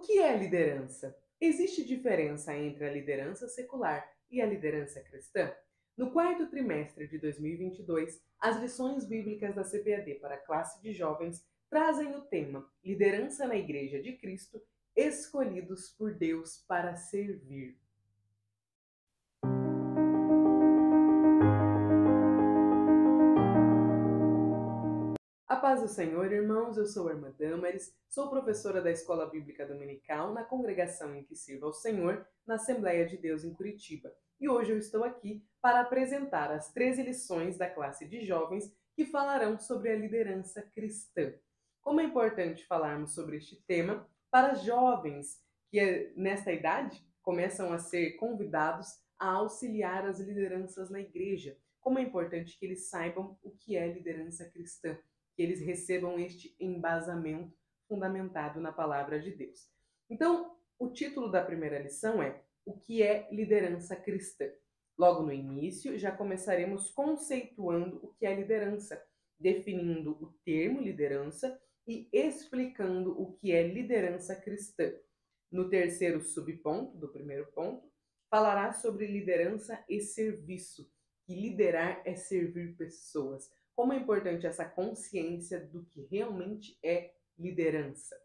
que é liderança? Existe diferença entre a liderança secular e a liderança cristã? No quarto trimestre de 2022, as lições bíblicas da CPAD para a classe de jovens trazem o tema Liderança na Igreja de Cristo, escolhidos por Deus para servir. A paz do Senhor, irmãos, eu sou a irmã Damares, sou professora da Escola Bíblica Dominical na congregação em que sirvo ao Senhor, na Assembleia de Deus em Curitiba. E hoje eu estou aqui para apresentar as 13 lições da classe de jovens que falarão sobre a liderança cristã. Como é importante falarmos sobre este tema para jovens que nesta idade começam a ser convidados a auxiliar as lideranças na igreja. Como é importante que eles saibam o que é liderança cristã, que eles recebam este embasamento fundamentado na palavra de Deus. Então, o título da primeira lição é O que é liderança cristã? Logo no início, já começaremos conceituando o que é liderança, definindo o termo liderança e explicando o que é liderança cristã. No terceiro subponto, do primeiro ponto, falará sobre liderança e serviço, que liderar é servir pessoas. Como é importante essa consciência do que realmente é liderança.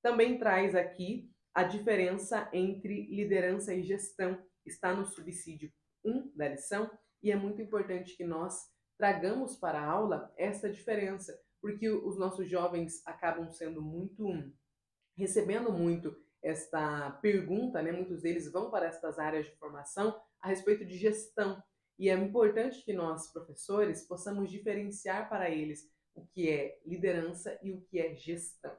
Também traz aqui a diferença entre liderança e gestão. Está no subsídio 1 da lição e é muito importante que nós tragamos para a aula essa diferença, porque os nossos jovens acabam recebendo muito esta pergunta, né? Muitos deles vão para estas áreas de formação a respeito de gestão. E é importante que nós, professores, possamos diferenciar para eles o que é liderança e o que é gestão.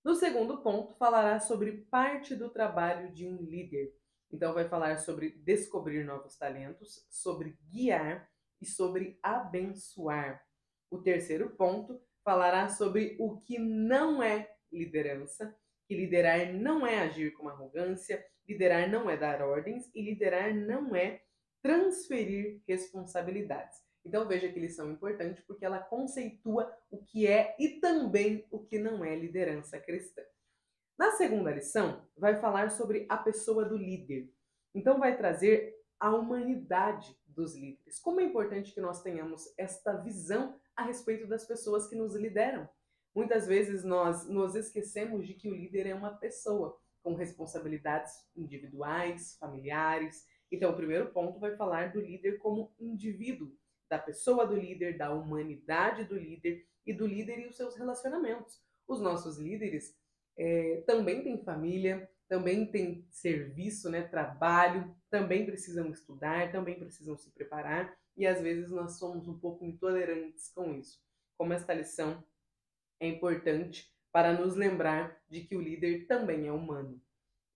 No segundo ponto, falará sobre parte do trabalho de um líder. Então, vai falar sobre descobrir novos talentos, sobre guiar e sobre abençoar. O terceiro ponto falará sobre o que não é liderança, que liderar não é agir com arrogância, liderar não é dar ordens e liderar não é transferir responsabilidades. Então veja que lição importante porque ela conceitua o que é e também o que não é liderança cristã. Na segunda lição, vai falar sobre a pessoa do líder. Então vai trazer a humanidade dos líderes. Como é importante que nós tenhamos esta visão a respeito das pessoas que nos lideram. Muitas vezes nós nos esquecemos de que o líder é uma pessoa com responsabilidades individuais, familiares. Então, o primeiro ponto vai falar do líder como indivíduo, da pessoa do líder, da humanidade do líder e do líder e os seus relacionamentos. Os nossos líderes também têm família, também têm serviço, né, trabalho, também precisam estudar, também precisam se preparar e às vezes nós somos um pouco intolerantes com isso. Como esta lição é importante para nos lembrar de que o líder também é humano.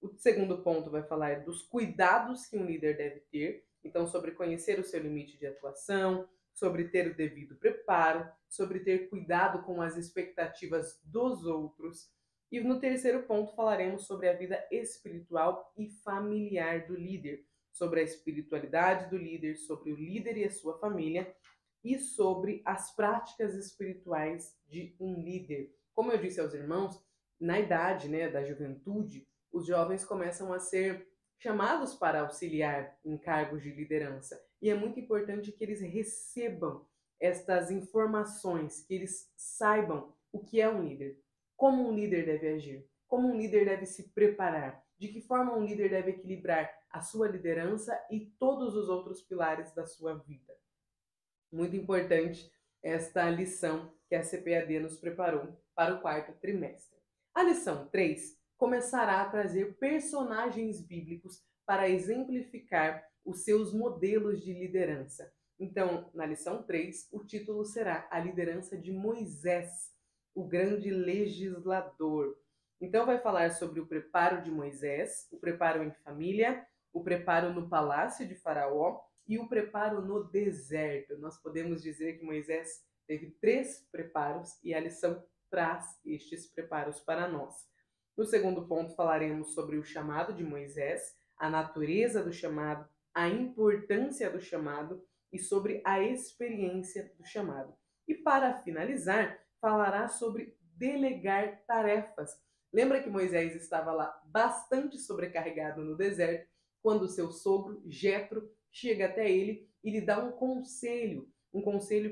O segundo ponto vai falar dos cuidados que um líder deve ter, então sobre conhecer o seu limite de atuação, sobre ter o devido preparo, sobre ter cuidado com as expectativas dos outros. E no terceiro ponto falaremos sobre a vida espiritual e familiar do líder, sobre a espiritualidade do líder, sobre o líder e a sua família e sobre as práticas espirituais de um líder. Como eu disse aos irmãos, na idade, né, da juventude, os jovens começam a ser chamados para auxiliar em cargos de liderança. E é muito importante que eles recebam estas informações, que eles saibam o que é um líder, como um líder deve agir, como um líder deve se preparar, de que forma um líder deve equilibrar a sua liderança e todos os outros pilares da sua vida. Muito importante esta lição que a CPAD nos preparou para o quarto trimestre. A lição 3 começará a trazer personagens bíblicos para exemplificar os seus modelos de liderança. Então, na lição 3, o título será A Liderança de Moisés, o grande legislador. Então, vai falar sobre o preparo de Moisés, o preparo em família, o preparo no palácio de Faraó e o preparo no deserto. Nós podemos dizer que Moisés teve 3 preparos e a lição traz estes preparos para nós. No segundo ponto, falaremos sobre o chamado de Moisés, a natureza do chamado, a importância do chamado e sobre a experiência do chamado. E para finalizar, falará sobre delegar tarefas, Lembra que Moisés estava lá bastante sobrecarregado no deserto, quando seu sogro, Jetro, chega até ele e lhe dá um conselho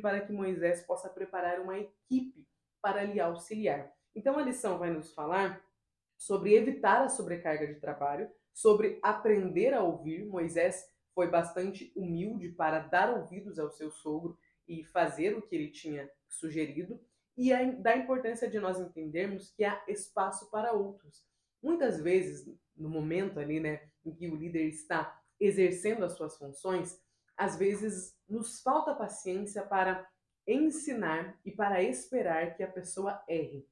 para que Moisés possa preparar uma equipe para lhe auxiliar. Então a lição vai nos falar sobre evitar a sobrecarga de trabalho, sobre aprender a ouvir. Moisés foi bastante humilde para dar ouvidos ao seu sogro e fazer o que ele tinha sugerido, e da importância de nós entendermos que há espaço para outros. Muitas vezes, no momento ali, né, em que o líder está exercendo as suas funções, às vezes nos falta paciência para ensinar e para esperar que a pessoa erre.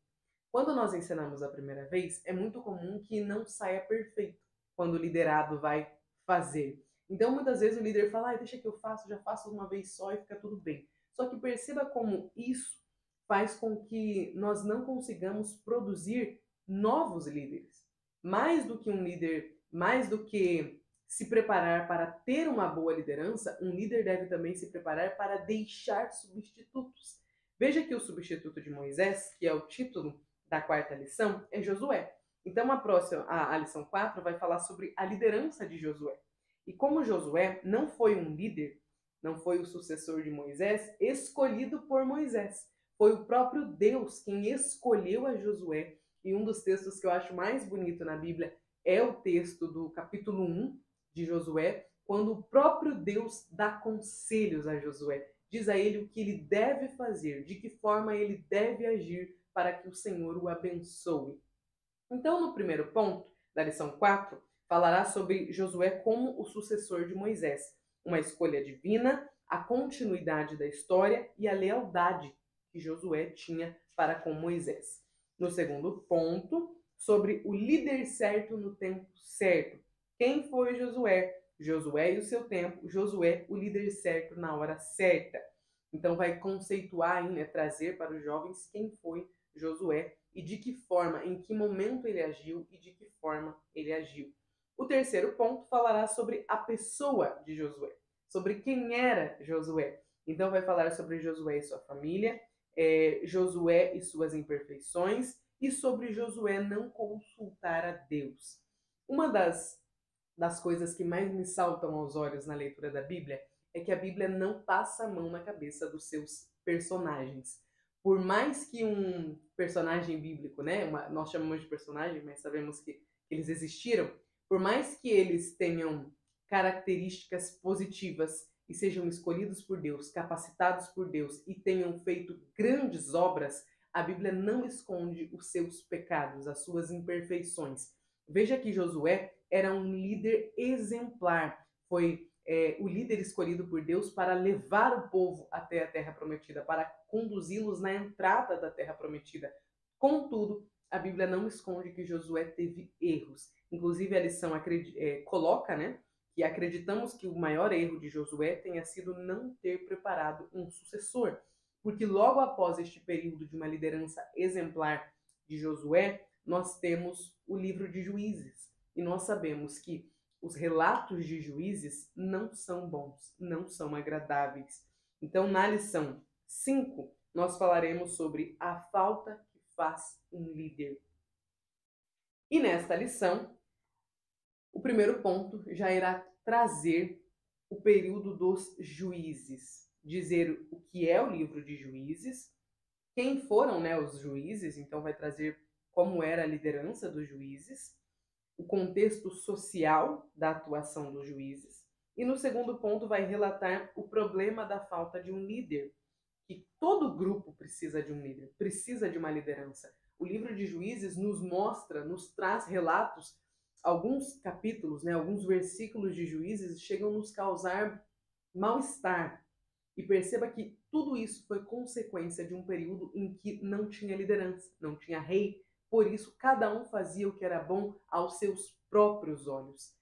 Quando nós ensinamos a primeira vez, é muito comum que não saia perfeito quando o liderado vai fazer. Então, muitas vezes o líder fala, deixa que eu faço, já faço uma vez só e fica tudo bem. Só que perceba como isso faz com que nós não consigamos produzir novos líderes. Mais do que um líder, mais do que se preparar para ter uma boa liderança, um líder deve também se preparar para deixar substitutos. Veja que o substituto de Moisés, que é o título da quarta lição, é Josué. Então a lição 4 vai falar sobre a liderança de Josué. E como Josué não foi um líder, não foi o sucessor de Moisés, escolhido por Moisés. Foi o próprio Deus quem escolheu a Josué. E um dos textos que eu acho mais bonito na Bíblia é o texto do capítulo 1 de Josué, quando o próprio Deus dá conselhos a Josué. Diz a ele o que ele deve fazer, de que forma ele deve agir para que o Senhor o abençoe. Então, no primeiro ponto da lição 4, falará sobre Josué como o sucessor de Moisés, uma escolha divina, a continuidade da história e a lealdade que Josué tinha para com Moisés. No segundo ponto, sobre o líder certo no tempo certo. Quem foi Josué? Josué e o seu tempo, Josué, o líder certo na hora certa. Então vai conceituar, né, trazer para os jovens quem foi Josué e de que forma, em que momento ele agiu e de que forma ele agiu. O terceiro ponto falará sobre a pessoa de Josué, sobre quem era Josué. Então vai falar sobre Josué e sua família, Josué e suas imperfeições e sobre Josué não consultar a Deus. Uma das coisas que mais me saltam aos olhos na leitura da Bíblia é que a Bíblia não passa a mão na cabeça dos seus personagens. Por mais que um personagem bíblico, né, nós chamamos de personagem, mas sabemos que eles existiram, por mais que eles tenham características positivas e sejam escolhidos por Deus, capacitados por Deus e tenham feito grandes obras, a Bíblia não esconde os seus pecados, as suas imperfeições. Veja que Josué era um líder exemplar, foi o líder escolhido por Deus para levar o povo até a Terra Prometida, para conduzi-los na entrada da Terra Prometida. Contudo, a Bíblia não esconde que Josué teve erros. Inclusive, a lição coloca, né, que acreditamos que o maior erro de Josué tenha sido não ter preparado um sucessor. Porque logo após este período de uma liderança exemplar de Josué, nós temos o livro de Juízes. E nós sabemos que os relatos de Juízes não são bons, não são agradáveis. Então, na lição 5, nós falaremos sobre a falta que faz um líder. E nesta lição, o primeiro ponto já irá trazer o período dos juízes, dizer o que é o livro de Juízes, quem foram, né, os juízes, então vai trazer como era a liderança dos juízes, o contexto social da atuação dos juízes. E no segundo ponto vai relatar o problema da falta de um líder, que todo grupo precisa de um líder, precisa de uma liderança. O livro de Juízes nos mostra, nos traz relatos, alguns capítulos, né, alguns versículos de Juízes chegam a nos causar mal-estar. E perceba que tudo isso foi consequência de um período em que não tinha liderança, não tinha rei. Por isso, cada um fazia o que era bom aos seus próprios olhos.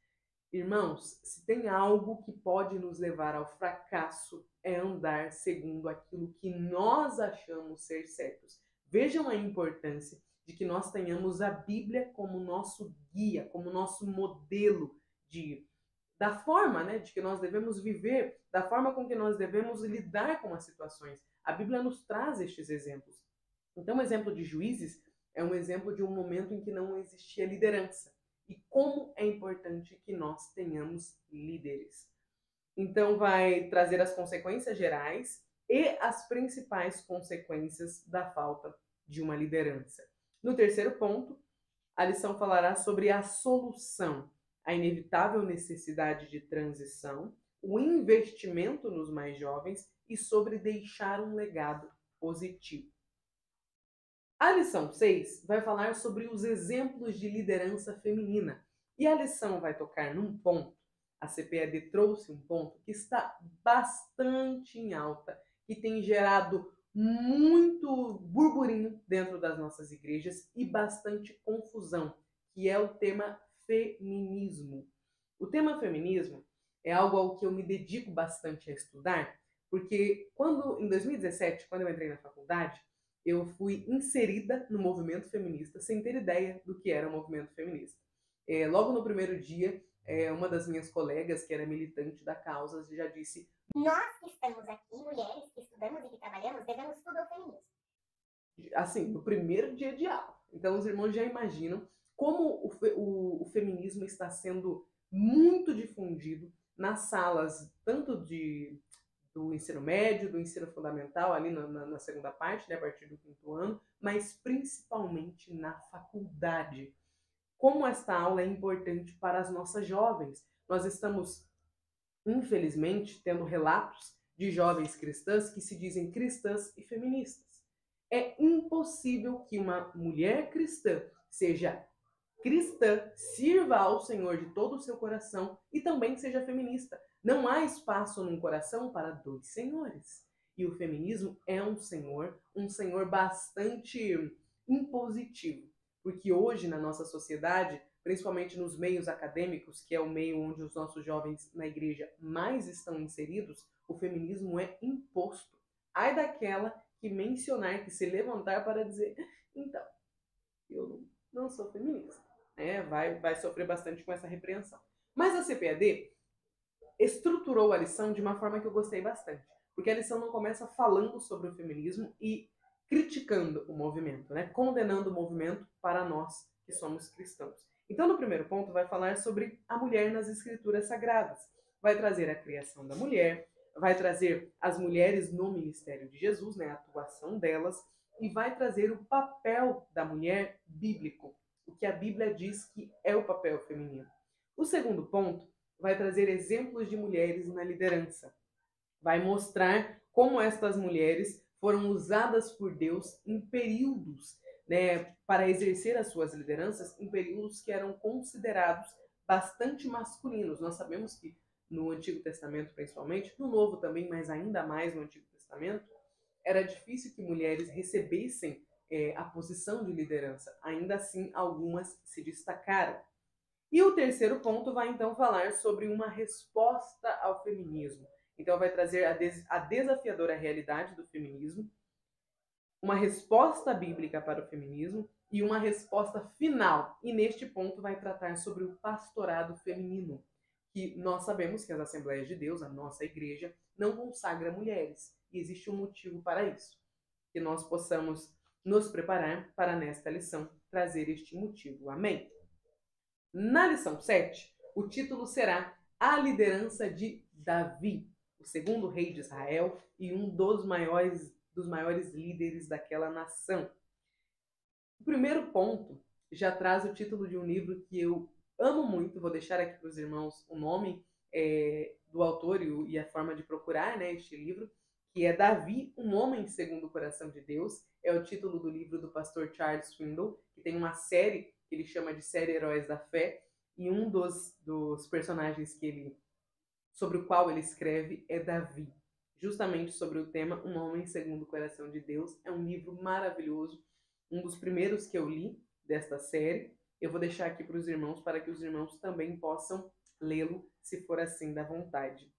Irmãos, se tem algo que pode nos levar ao fracasso, é andar segundo aquilo que nós achamos ser certos. Vejam a importância de que nós tenhamos a Bíblia como nosso guia, como nosso modelo da forma, né, de que nós devemos viver, da forma com que nós devemos lidar com as situações. A Bíblia nos traz estes exemplos. Então, o exemplo de Juízes é um exemplo de um momento em que não existia liderança. E como é importante que nós tenhamos líderes. Então, vai trazer as consequências gerais e as principais consequências da falta de uma liderança. No terceiro ponto, a lição falará sobre a solução, a inevitável necessidade de transição, o investimento nos mais jovens e sobre deixar um legado positivo. A lição 6 vai falar sobre os exemplos de liderança feminina. E a lição vai tocar num ponto, a CPAD trouxe um ponto que está bastante em alta, que tem gerado muito burburinho dentro das nossas igrejas e bastante confusão, que é o tema feminismo. O tema feminismo é algo ao que eu me dedico bastante a estudar, porque em 2017, quando eu entrei na faculdade, eu fui inserida no movimento feminista sem ter ideia do que era o movimento feminista. Logo no primeiro dia, uma das minhas colegas, que era militante da causa, já disse: nós que estamos aqui, mulheres que estudamos e que trabalhamos, devemos tudo ao feminismo. Assim, no primeiro dia de aula. Então os irmãos já imaginam como o feminismo está sendo muito difundido nas salas, tanto do ensino médio, do ensino fundamental, ali na segunda parte, né, a partir do 5º ano, mas principalmente na faculdade. Como esta aula é importante para as nossas jovens. Nós estamos, infelizmente, tendo relatos de jovens cristãs que se dizem cristãs e feministas. É impossível que uma mulher cristã seja cristã, sirva ao Senhor de todo o seu coração e também seja feminista. Não há espaço num coração para dois senhores. E o feminismo é um senhor bastante impositivo. Porque hoje, na nossa sociedade, principalmente nos meios acadêmicos, que é o meio onde os nossos jovens na igreja mais estão inseridos, o feminismo é imposto. Ai daquela que mencionar, que se levantar para dizer: então, eu não sou feminista. Vai sofrer bastante com essa repreensão. Mas a CPAD estruturou a lição de uma forma que eu gostei bastante. Porque a lição não começa falando sobre o feminismo e criticando o movimento, né? Condenando o movimento para nós que somos cristãos. Então, no primeiro ponto, vai falar sobre a mulher nas escrituras sagradas. Vai trazer a criação da mulher, vai trazer as mulheres no ministério de Jesus, né? A atuação delas, e vai trazer o papel da mulher bíblico, o que a Bíblia diz que é o papel feminino. O segundo ponto vai trazer exemplos de mulheres na liderança. Vai mostrar como estas mulheres foram usadas por Deus em períodos, né, para exercer as suas lideranças, em períodos que eram considerados bastante masculinos. Nós sabemos que no Antigo Testamento, principalmente, no Novo também, mas ainda mais no Antigo Testamento, era difícil que mulheres recebessem a posição de liderança. Ainda assim, algumas se destacaram. E o terceiro ponto vai então falar sobre uma resposta ao feminismo. Então vai trazer a desafiadora realidade do feminismo, uma resposta bíblica para o feminismo e uma resposta final. E neste ponto vai tratar sobre o pastorado feminino, que nós sabemos que as Assembleias de Deus, a nossa igreja, não consagra mulheres. E existe um motivo para isso. Que nós possamos nos preparar para nesta lição trazer este motivo. Amém? Na lição 7, o título será A Liderança de Davi, o segundo rei de Israel e um dos maiores líderes daquela nação. O primeiro ponto já traz o título de um livro que eu amo muito, vou deixar aqui para os irmãos o nome do autor e a forma de procurar, né, este livro, que é Davi, um homem segundo o coração de Deus. É o título do livro do pastor Charles Swindoll, que tem uma série que ele chama de série Heróis da Fé, e um dos personagens sobre o qual ele escreve é Davi, justamente sobre o tema Um Homem Segundo o Coração de Deus. É um livro maravilhoso, um dos primeiros que eu li desta série. Eu vou deixar aqui para os irmãos, para que os irmãos também possam lê-lo, se for assim da vontade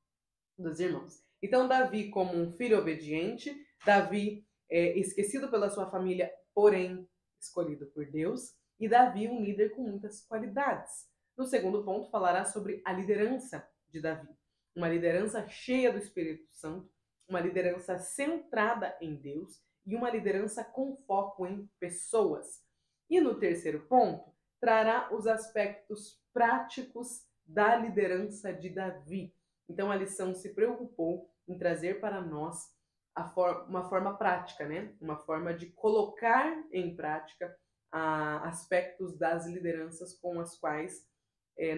dos irmãos. Então, Davi como um filho obediente, Davi esquecido pela sua família, porém escolhido por Deus, e Davi um líder com muitas qualidades. No segundo ponto, falará sobre a liderança de Davi. Uma liderança cheia do Espírito Santo, uma liderança centrada em Deus e uma liderança com foco em pessoas. E no terceiro ponto, trará os aspectos práticos da liderança de Davi. Então a lição se preocupou em trazer para nós uma forma prática, né? Uma forma de colocar em prática aspectos das lideranças com as quais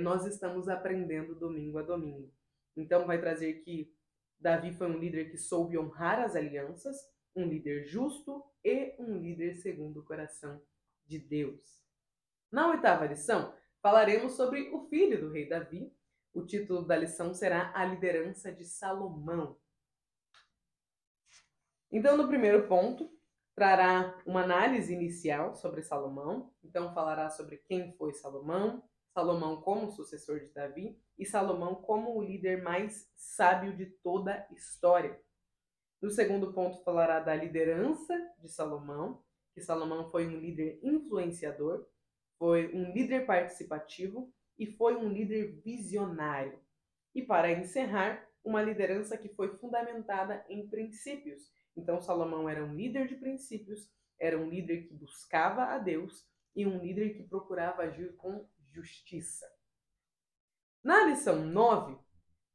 nós estamos aprendendo domingo a domingo. Então vai trazer que Davi foi um líder que soube honrar as alianças, um líder justo e um líder segundo o coração de Deus. Na oitava lição, falaremos sobre o filho do rei Davi. O título da lição será A Liderança de Salomão. Então, no primeiro ponto, trará uma análise inicial sobre Salomão. Então, falará sobre quem foi Salomão, Salomão como sucessor de Davi e Salomão como o líder mais sábio de toda a história. No segundo ponto, falará da liderança de Salomão, que Salomão foi um líder influenciador, foi um líder participativo e foi um líder visionário. E para encerrar, uma liderança que foi fundamentada em princípios. Então, Salomão era um líder de princípios, era um líder que buscava a Deus e um líder que procurava agir com justiça. Na lição 9,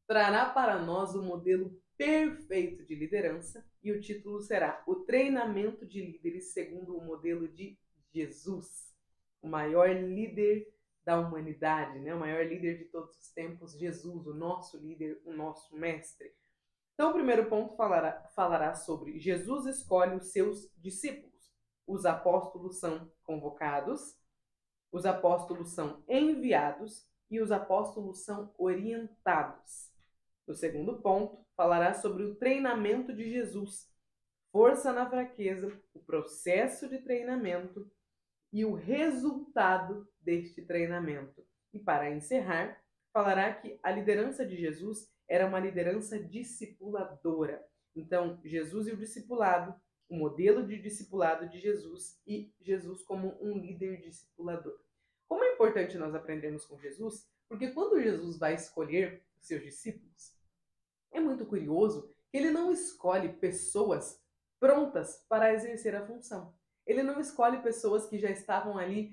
trará para nós o modelo perfeito de liderança e o título será O Treinamento de Líderes segundo o modelo de Jesus, o maior líder da humanidade, né? O maior líder de todos os tempos, Jesus, o nosso líder, o nosso mestre. Então, o primeiro ponto falará sobre Jesus escolhe os seus discípulos. Os apóstolos são convocados, os apóstolos são enviados e os apóstolos são orientados. No segundo ponto, falará sobre o treinamento de Jesus, força na fraqueza, o processo de treinamento e o resultado deste treinamento. E para encerrar, falará que a liderança de Jesus era uma liderança discipuladora. Então, Jesus e o discipulado, o modelo de discipulado de Jesus e Jesus como um líder discipulador. Como é importante nós aprendermos com Jesus, porque quando Jesus vai escolher os seus discípulos, é muito curioso que ele não escolhe pessoas prontas para exercer a função. Ele não escolhe pessoas que já estavam ali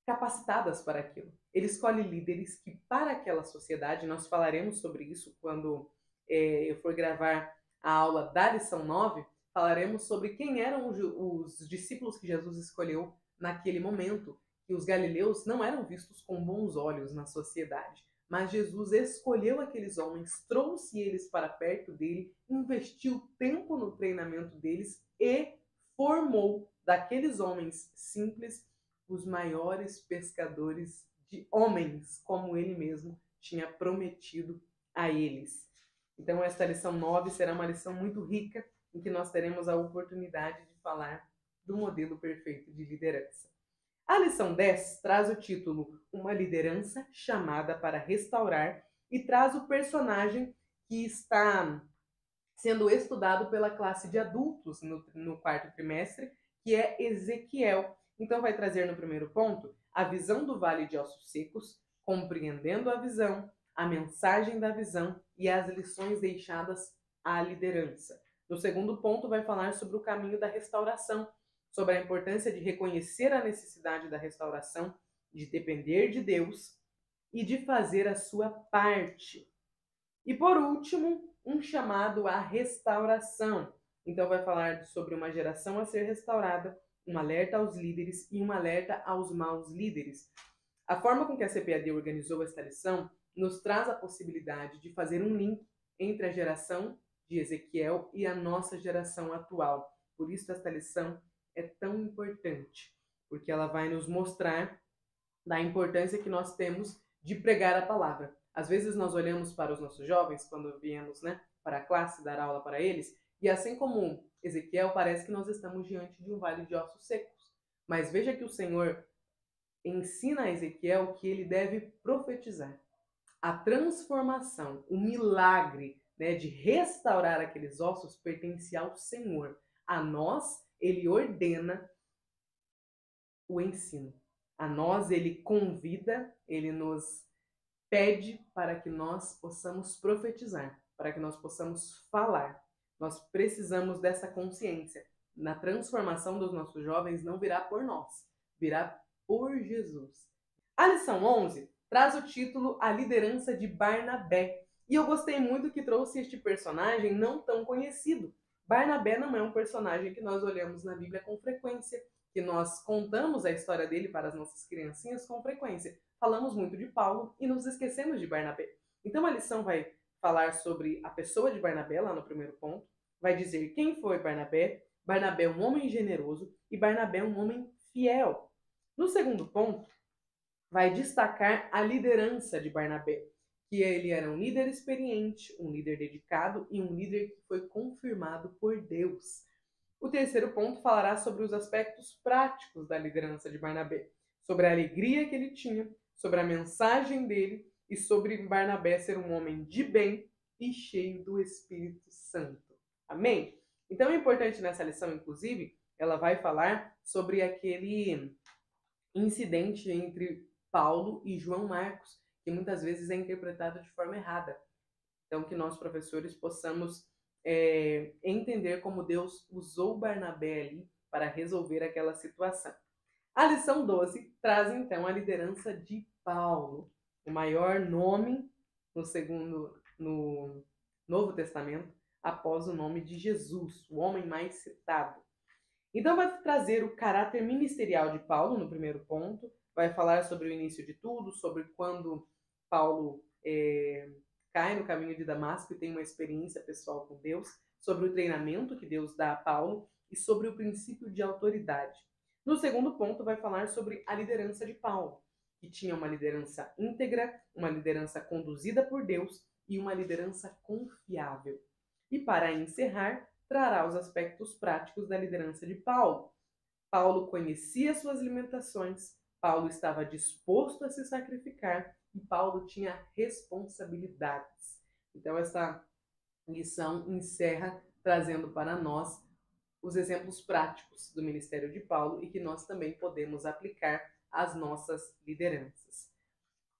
capacitadas para aquilo. Ele escolhe líderes que, para aquela sociedade, nós falaremos sobre isso quando eu for gravar a aula da lição 9, falaremos sobre quem eram os discípulos que Jesus escolheu naquele momento, que os galileus não eram vistos com bons olhos na sociedade. Mas Jesus escolheu aqueles homens, trouxe eles para perto dele, investiu tempo no treinamento deles e formou daqueles homens simples os maiores pescadores de homens, como ele mesmo tinha prometido a eles. Então, esta lição 9 será uma lição muito rica, em que nós teremos a oportunidade de falar do modelo perfeito de liderança. A lição 10 traz o título Uma Liderança Chamada para Restaurar e traz o personagem que está sendo estudado pela classe de adultos no quarto trimestre, que é Ezequiel. Então vai trazer no primeiro ponto a visão do Vale de Ossos Secos, compreendendo a visão, a mensagem da visão e as lições deixadas à liderança. No segundo ponto vai falar sobre o caminho da restauração, sobre a importância de reconhecer a necessidade da restauração, de depender de Deus e de fazer a sua parte. E por último, um chamado à restauração. Então vai falar sobre uma geração a ser restaurada, um alerta aos líderes e um alerta aos maus líderes. A forma com que a CPAD organizou esta lição nos traz a possibilidade de fazer um link entre a geração de Ezequiel e a nossa geração atual. Por isso esta lição é tão importante, porque ela vai nos mostrar da importância que nós temos de pregar a palavra. Às vezes nós olhamos para os nossos jovens, quando viemos para a classe dar aula para eles, e assim como Ezequiel, parece que nós estamos diante de um vale de ossos secos. Mas veja que o Senhor ensina a Ezequiel que ele deve profetizar. A transformação, o milagre de restaurar aqueles ossos pertence ao Senhor. A nós, ele ordena o ensino. A nós, ele convida, ele nos pede para que nós possamos profetizar, para que nós possamos falar. Nós precisamos dessa consciência. Na transformação dos nossos jovens não virá por nós, virá por Jesus. A lição 11 traz o título A Liderança de Barnabé. E eu gostei muito que trouxe este personagem não tão conhecido. Barnabé não é um personagem que nós olhamos na Bíblia com frequência, que nós contamos a história dele para as nossas criancinhas com frequência. Falamos muito de Paulo e nos esquecemos de Barnabé. Então a lição vai falar sobre a pessoa de Barnabé, lá no primeiro ponto. Vai dizer quem foi Barnabé. Barnabé é um homem generoso e Barnabé é um homem fiel. No segundo ponto, vai destacar a liderança de Barnabé, que ele era um líder experiente, um líder dedicado e um líder que foi confirmado por Deus. O terceiro ponto falará sobre os aspectos práticos da liderança de Barnabé, sobre a alegria que ele tinha, sobre a mensagem dele e sobre Barnabé ser um homem de bem e cheio do Espírito Santo. Amém? Então é importante nessa lição, inclusive, ela vai falar sobre aquele incidente entre Paulo e João Marcos, que muitas vezes é interpretado de forma errada. Então, que nós, professores, possamos entender como Deus usou Barnabé ali para resolver aquela situação. A lição 12 traz, então, a liderança de Paulo, o maior nome no Novo Testamento, após o nome de Jesus, o homem mais citado. Então, vai trazer o caráter ministerial de Paulo no primeiro ponto, vai falar sobre o início de tudo, sobre quando Paulo cai no caminho de Damasco e tem uma experiência pessoal com Deus, sobre o treinamento que Deus dá a Paulo e sobre o princípio de autoridade. No segundo ponto, vai falar sobre a liderança de Paulo, que tinha uma liderança íntegra, uma liderança conduzida por Deus e uma liderança confiável. E para encerrar, trará os aspectos práticos da liderança de Paulo. Paulo conhecia suas limitações, Paulo estava disposto a se sacrificar e Paulo tinha responsabilidades. Então, essa lição encerra trazendo para nós os exemplos práticos do ministério de Paulo e que nós também podemos aplicar às nossas lideranças.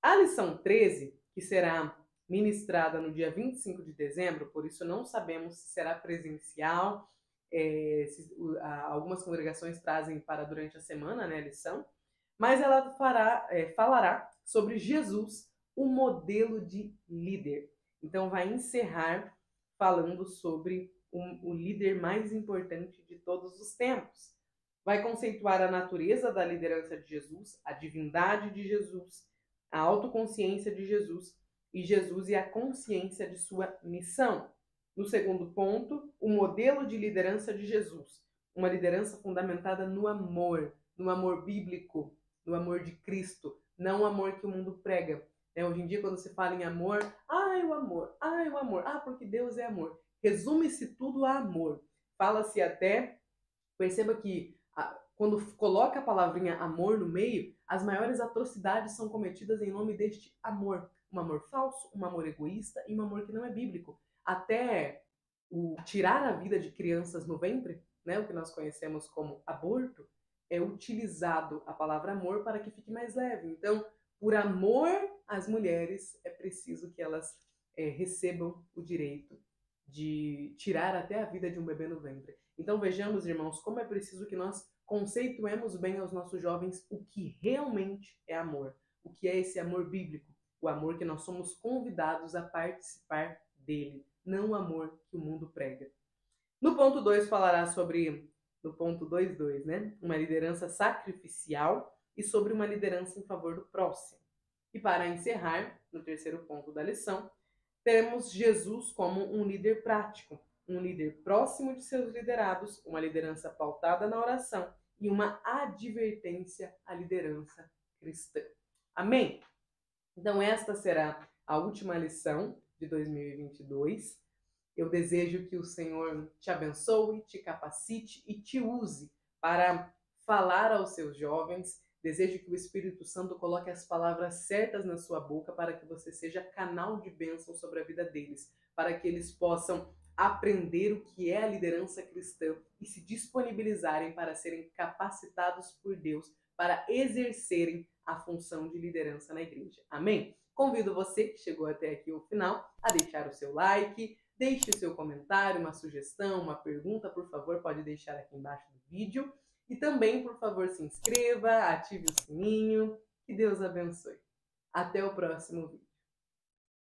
A lição 13, que será ministrada no dia 25 de dezembro, por isso não sabemos se será presencial, algumas congregações trazem para durante a semana, né, a lição, mas ela falará sobre Jesus, o modelo de líder. Então vai encerrar falando sobre o líder mais importante de todos os tempos. Vai conceituar a natureza da liderança de Jesus, a divindade de Jesus, a autoconsciência de Jesus e a consciência de sua missão. No segundo ponto, o modelo de liderança de Jesus, uma liderança fundamentada no amor bíblico, no amor de Cristo, não o amor que o mundo prega. Hoje em dia, quando se fala em amor, o amor, porque Deus é amor. Resume-se tudo a amor. Fala-se até, perceba que quando coloca a palavrinha amor no meio, as maiores atrocidades são cometidas em nome deste amor. Um amor falso, um amor egoísta e um amor que não é bíblico. Até o tirar a vida de crianças no ventre, né, o que nós conhecemos como aborto, é utilizado a palavra amor para que fique mais leve. Então, por amor às mulheres, é preciso que elas recebam o direito de tirar até a vida de um bebê no ventre. Então vejamos, irmãos, como é preciso que nós conceituemos bem aos nossos jovens o que realmente é amor, o que é esse amor bíblico, o amor que nós somos convidados a participar dele, não o amor que o mundo prega. No ponto 2 falará sobre, no ponto 2.2, né, uma liderança sacrificial e sobre uma liderança em favor do próximo. E para encerrar, no terceiro ponto da lição, temos Jesus como um líder prático, um líder próximo de seus liderados, uma liderança pautada na oração e uma advertência à liderança cristã. Amém? Então esta será a última lição de 2022. Eu desejo que o Senhor te abençoe, te capacite e te use para falar aos seus jovens. Desejo que o Espírito Santo coloque as palavras certas na sua boca para que você seja canal de bênção sobre a vida deles, para que eles possam aprender o que é a liderança cristã e se disponibilizarem para serem capacitados por Deus para exercerem a função de liderança na igreja. Amém? Convido você que chegou até aqui o final a deixar o seu like, deixe o seu comentário, uma sugestão, uma pergunta, por favor, pode deixar aqui embaixo do vídeo. E também, por favor, se inscreva, ative o sininho. Que Deus abençoe. Até o próximo vídeo.